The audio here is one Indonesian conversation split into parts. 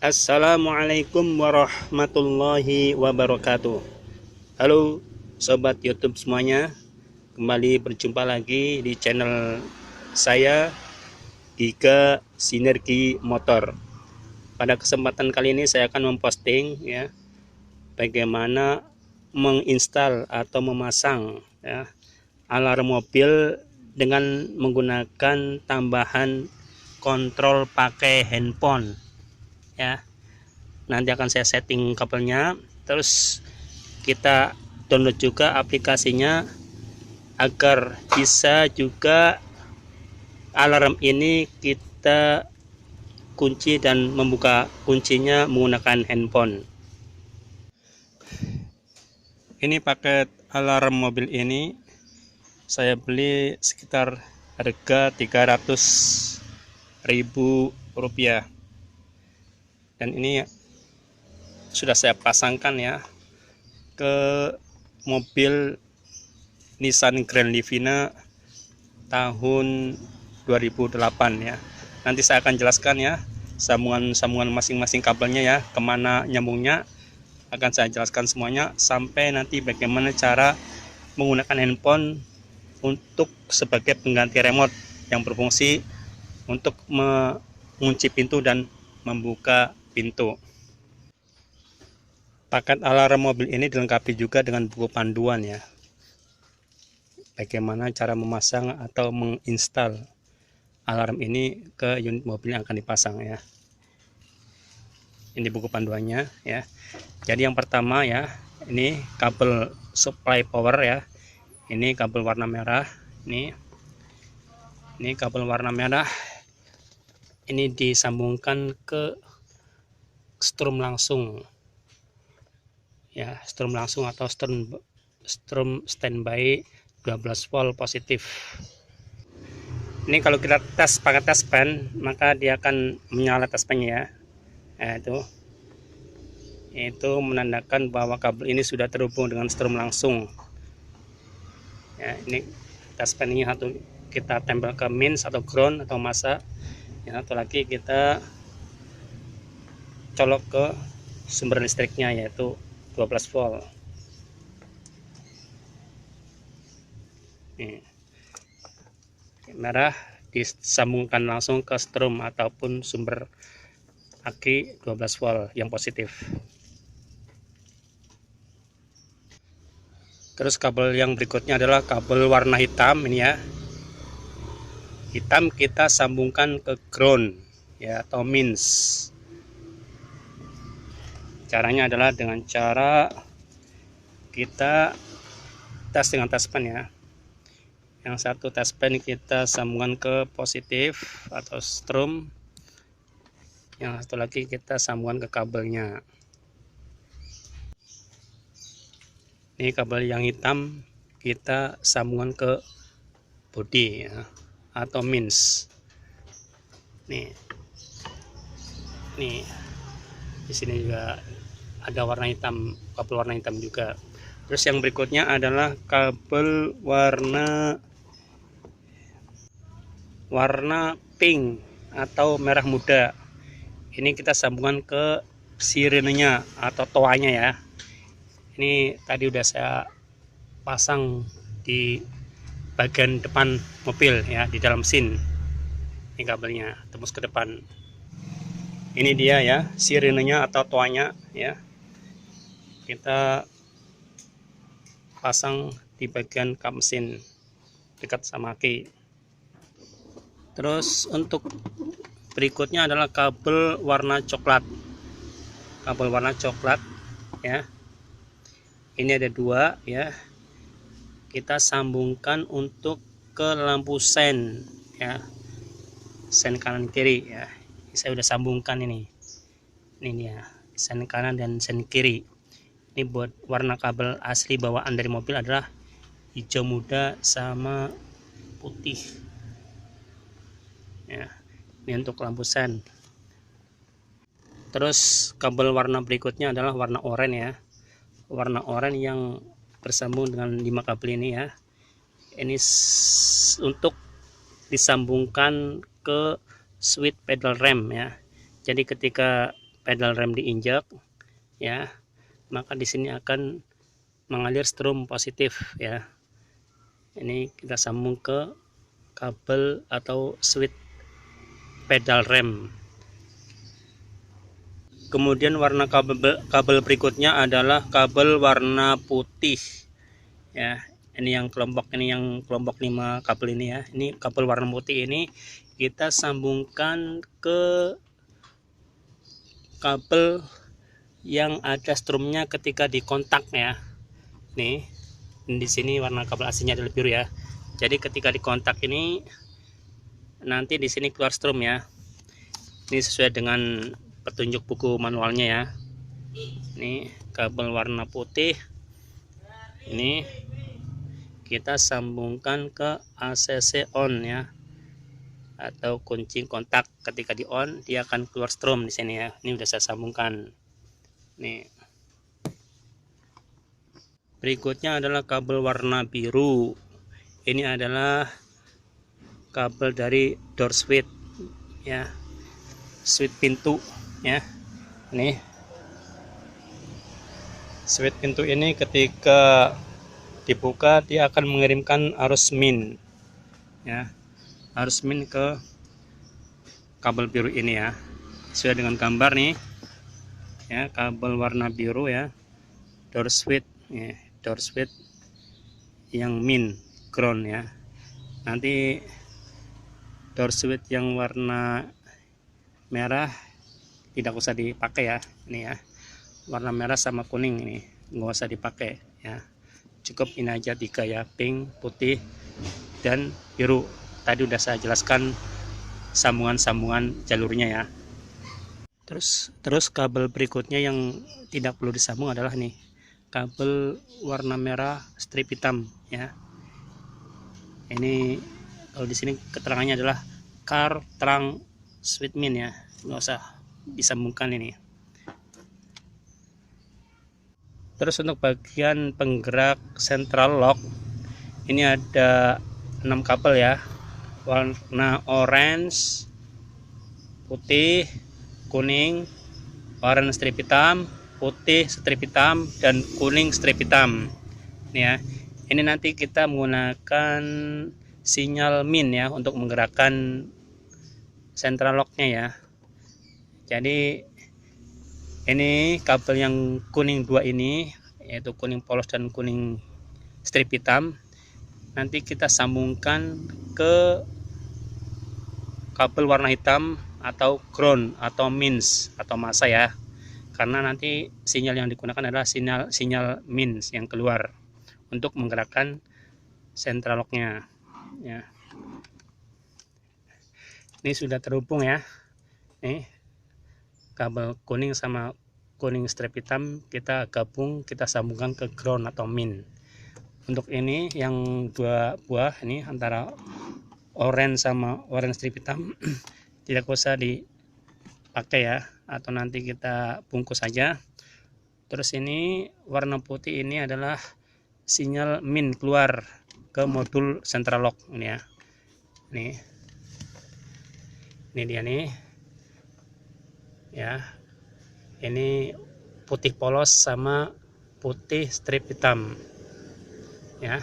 Assalamualaikum warahmatullahi wabarakatuh. Halo sobat YouTube semuanya, kembali berjumpa lagi di channel saya, Giga Sinergi Motor. Pada kesempatan kali ini saya akan memposting ya bagaimana menginstal atau memasang ya alarm mobil dengan menggunakan tambahan kontrol pakai handphone ya. Nanti akan saya setting kabelnya, terus kita download juga aplikasinya agar bisa juga alarm ini kita kunci dan membuka kuncinya menggunakan handphone. Ini paket alarm mobil ini saya beli sekitar harga 300.000 rupiah, dan ini sudah saya pasangkan ya ke mobil Nissan Grand Livina tahun 2008 ya. Nanti saya akan jelaskan ya sambungan masing-masing kabelnya ya, kemana nyambungnya akan saya jelaskan semuanya, sampai nanti bagaimana cara menggunakan handphone untuk sebagai pengganti remote yang berfungsi untuk mengunci pintu dan membuka pintu. Paket alarm mobil ini dilengkapi juga dengan buku panduan ya, bagaimana cara memasang atau menginstal alarm ini ke unit mobil yang akan dipasang ya. Ini buku panduannya ya. Jadi yang pertama ya, ini kabel supply power ya. Ini kabel warna merah. Ini kabel warna merah. Ini disambungkan ke strum langsung ya, strum langsung atau strum standby 12 volt positif. Ini kalau kita tes pakai tes pen, maka dia akan menyala tes pennya ya. Nah, itu menandakan bahwa kabel ini sudah terhubung dengan strum langsung ya. Ini tes pen ini satu kita tempel ke minus atau ground atau masa ya, satu lagi kita colok ke sumber listriknya yaitu 12 volt. Nih, merah disambungkan langsung ke strum ataupun sumber aki 12 volt yang positif. Terus kabel yang berikutnya adalah kabel warna hitam ini ya. Hitam kita sambungkan ke ground ya atau minus. Caranya adalah dengan cara kita tes dengan tes pen ya. Yang satu tes pen kita sambungkan ke positif atau strum, yang satu lagi kita sambungkan ke kabelnya. Ini kabel yang hitam kita sambungkan ke bodi ya, atau minus. Nih di sini juga ada warna hitam, kabel warna hitam juga. Terus yang berikutnya adalah kabel warna pink atau merah muda. Ini kita sambungkan ke sirenenya atau toanya ya. Ini tadi udah saya pasang di bagian depan mobil ya, di dalam mesin. Ini kabelnya tembus ke depan. Ini dia ya sirenenya atau toanya ya. Kita pasang di bagian kap mesin dekat sama aki. Terus untuk berikutnya adalah kabel warna coklat. Kabel warna coklat ya. Ini ada dua ya. Kita sambungkan untuk ke lampu sen ya. Sen kanan kiri ya. Saya udah sambungkan ini. Ini dia, sen kanan dan sen kiri. Ini buat warna kabel asli bawaan dari mobil adalah hijau muda sama putih. Ya, ini untuk lampu sen. Terus kabel warna berikutnya adalah warna oranye ya. Warna oranye yang bersambung dengan 5 kabel ini ya. Ini untuk disambungkan ke switch pedal rem ya. Jadi ketika pedal rem diinjak ya, maka di sini akan mengalir strum positif ya. Ini kita sambung ke kabel atau switch pedal rem. Kemudian warna kabel berikutnya adalah kabel warna putih ya. Ini yang kelompok 5 kabel ini ya. Ini kabel warna putih ini kita sambungkan ke kabel yang ada strumnya ketika dikontak ya. Nih, di sini warna kabel aslinya adalah biru ya. Jadi ketika dikontak ini nanti di sini keluar strum ya. Ini sesuai dengan petunjuk buku manualnya ya. Ini kabel warna putih. Ini kita sambungkan ke ACC on ya, atau kunci kontak. Ketika di on dia akan keluar strum di sini ya. Ini udah saya sambungkan. Nih. Berikutnya adalah kabel warna biru. Ini adalah kabel dari door switch ya, switch pintu ya. Nih, switch pintu ini ketika dibuka dia akan mengirimkan arus min ya, arus min ke kabel biru ini ya, sesuai dengan gambar nih ya. Kabel warna biru ya, door switch ya, door switch yang min ground ya. Nanti door switch yang warna merah tidak usah dipakai ya. Ini ya, warna merah sama kuning ini nggak usah dipakai ya. Cukup ini aja 3 ya, pink, putih, dan biru. Tadi udah saya jelaskan sambungan-sambungan jalurnya ya. Terus kabel berikutnya yang tidak perlu disambung adalah nih, kabel warna merah strip hitam ya. Ini kalau di sini keterangannya adalah car trunk switch min ya, nggak usah disambungkan ini. Terus untuk bagian penggerak central lock ini ada 6 kabel ya, warna orange, putih, kuning, oranye strip hitam, putih strip hitam, dan kuning strip hitam. Ini ya, ini nanti kita menggunakan sinyal min ya untuk menggerakkan central locknya ya. Jadi ini kabel yang kuning 2 ini, yaitu kuning polos dan kuning strip hitam, nanti kita sambungkan ke kabel warna hitam atau ground atau mins atau masa ya, karena nanti sinyal yang digunakan adalah sinyal mins yang keluar untuk menggerakkan central locknya ya. Ini sudah terhubung ya. Nih, kabel kuning sama kuning strip hitam kita gabung, kita sambungkan ke ground atau min. Untuk ini yang 2 buah ini antara orange sama orange strip hitam tidak usah dipakai ya, atau nanti kita bungkus saja. Terus ini warna putih ini adalah sinyal min keluar ke modul central lock ini ya. Ini dia nih ya. Ini putih polos sama putih strip hitam ya.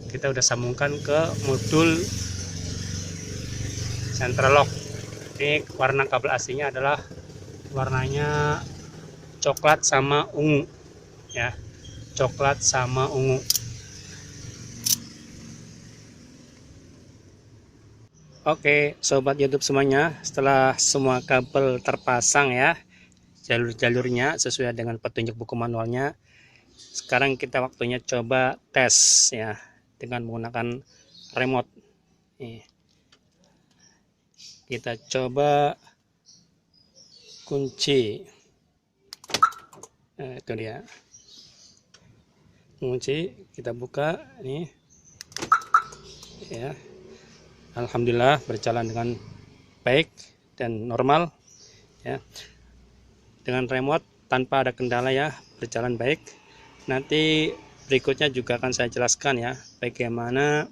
Kita udah sambungkan ke modul central lock. Ini warna kabel aslinya adalah warnanya coklat sama ungu ya, coklat sama ungu. Oke sobat YouTube semuanya, setelah semua kabel terpasang ya, jalur-jalurnya sesuai dengan petunjuk buku manualnya, sekarang kita waktunya coba tes ya dengan menggunakan remote. Nih, kita coba kunci. Itu dia kunci, kita buka ini ya. Alhamdulillah berjalan dengan baik dan normal ya. Dengan remote tanpa ada kendala ya, berjalan baik. Nanti berikutnya juga akan saya jelaskan ya bagaimana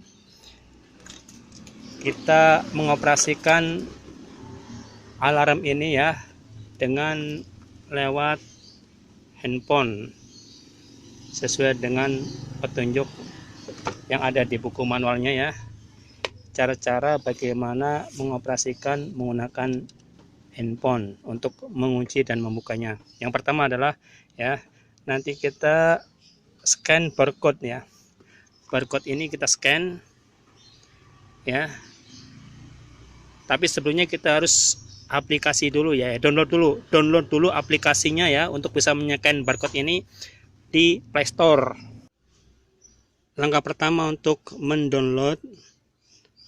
kita mengoperasikan alarm ini ya dengan lewat handphone sesuai dengan petunjuk yang ada di buku manualnya ya. Cara-cara bagaimana mengoperasikan menggunakan handphone untuk mengunci dan membukanya. Yang pertama adalah ya, nanti kita scan barcode ya. Barcode ini kita scan ya. Tapi sebelumnya kita harus aplikasi dulu ya, download dulu aplikasinya ya untuk bisa men-scan barcode ini di Play Store. Langkah pertama untuk mendownload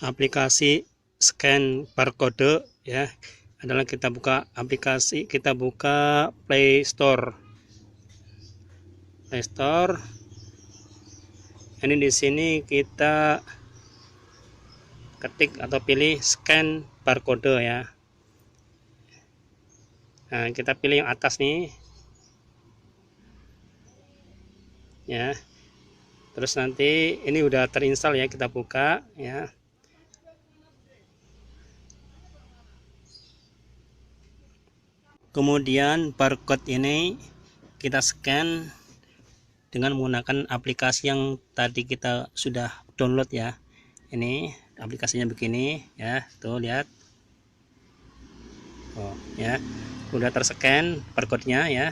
aplikasi scan barcode ya adalah kita buka aplikasi, kita buka Play Store. Ini di sini kita ketik atau pilih scan barcode ya. Nah, kita pilih yang atas nih ya. Terus nanti ini udah terinstall ya, kita buka ya. Kemudian barcode ini kita scan dengan menggunakan aplikasi yang tadi kita sudah download ya. Ini aplikasinya begini ya, tuh lihat. Oh ya, udah terscan barcode-nya ya.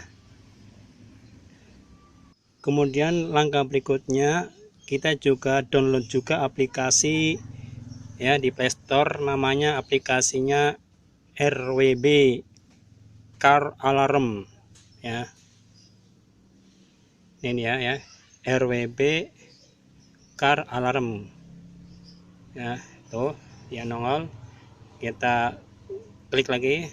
Kemudian langkah berikutnya kita juga download juga aplikasi ya di Play Store, namanya aplikasinya RWB Car Alarm ya. Ini ya, RWB Car Alarm ya, tuh dia nongol, kita klik lagi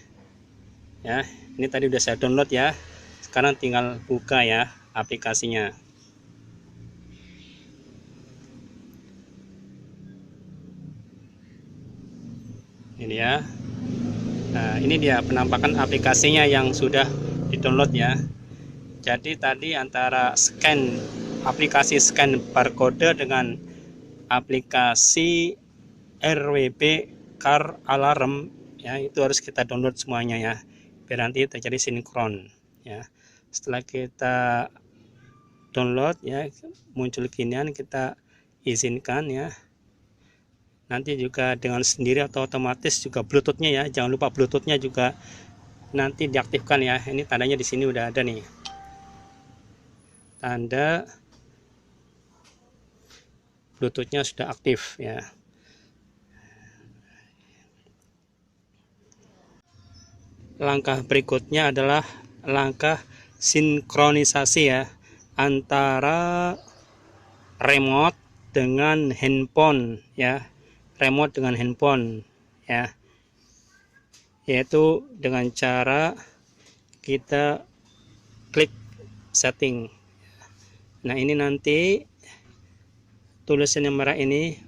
ya. Ini tadi udah saya download ya, sekarang tinggal buka ya aplikasinya. Ini ya. Nah, ini dia penampakan aplikasinya yang sudah di-download ya. Jadi tadi antara aplikasi scan barcode dengan aplikasi RWB Car Alarm ya, itu harus kita download semuanya ya, biar nanti terjadi sinkron ya. Setelah kita download ya, muncul ginian, kita izinkan ya. Nanti juga dengan sendiri atau otomatis juga Bluetoothnya ya, jangan lupa Bluetoothnya juga nanti diaktifkan ya. Ini tandanya di sini udah ada nih, tanda Bluetoothnya sudah aktif ya. Langkah berikutnya adalah langkah sinkronisasi ya, antara remote dengan handphone ya, remote dengan handphone ya, yaitu dengan cara kita klik setting. Nah, ini nanti tulisan yang merah ini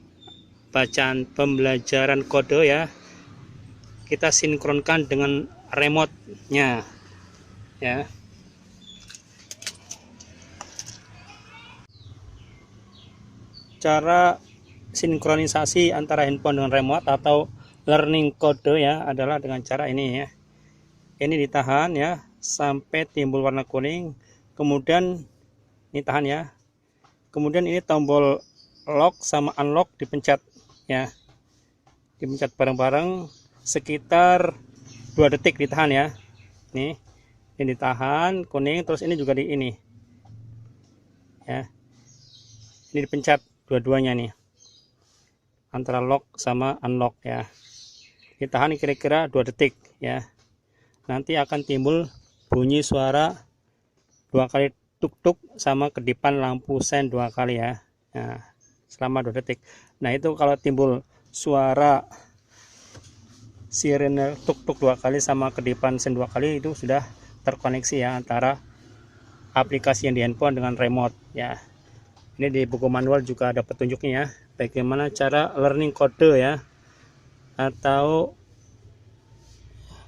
bacaan pembelajaran kode ya, kita sinkronkan dengan remote-nya ya. Cara sinkronisasi antara handphone dengan remote atau learning code ya adalah dengan cara ini ya. Ini ditahan ya sampai timbul warna kuning, kemudian ini tahan ya. Kemudian ini tombol lock sama unlock dipencet ya. Dipencet bareng-bareng sekitar 2 detik, ditahan ya. Ini ditahan kuning, terus ini juga di ini. Ya. Ini dipencet dua-duanya nih, antara lock sama unlock ya. Ditahan kira-kira 2 detik ya. Nanti akan timbul bunyi suara 2 kali tuk-tuk sama kedipan lampu sen 2 kali ya. Nah, selama 2 detik. Nah, itu kalau timbul suara sirene tuk-tuk 2 kali sama kedipan sen 2 kali, itu sudah terkoneksi ya antara aplikasi yang di handphone dengan remote ya. Ini di buku manual juga ada petunjuknya ya, bagaimana cara learning kode ya, atau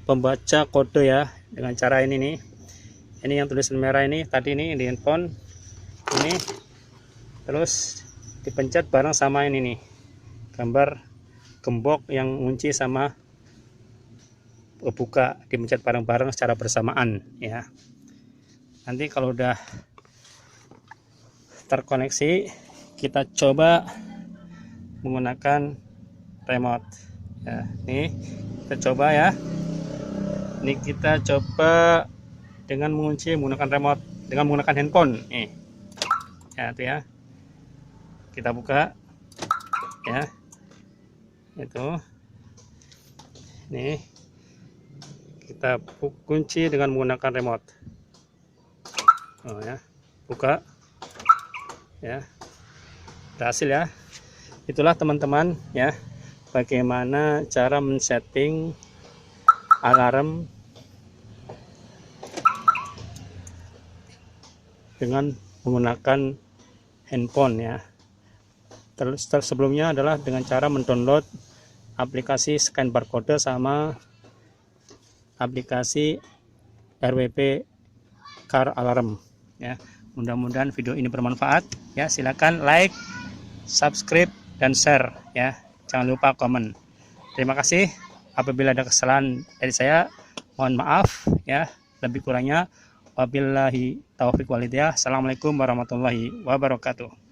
pembaca kode ya, dengan cara ini nih. Ini yang tulisan merah ini tadi ini di handphone ini, terus dipencet bareng sama ini nih, gambar gembok yang ngunci sama buka, dipencet bareng-bareng secara bersamaan ya. Nanti kalau udah terkoneksi, kita coba menggunakan remote ya. Nih kita coba ya, ini kita coba dengan mengunci menggunakan remote, dengan menggunakan handphone nih ya, itu ya. Kita buka ya, itu nih kita kunci dengan menggunakan remote. Oh ya, buka ya, berhasil ya. Itulah teman-teman ya, bagaimana cara men-setting alarm dengan menggunakan handphone ya. Terus sebelumnya adalah dengan cara mendownload aplikasi scan barcode sama aplikasi RWP Car Alarm ya. Mudah-mudahan video ini bermanfaat ya. Silakan like, subscribe, dan share ya. Jangan lupa komen. Terima kasih. Apabila ada kesalahan dari saya, mohon maaf ya. Lebih kurangnya wabillahi taufiq walhidayah. Assalamualaikum warahmatullahi wabarakatuh.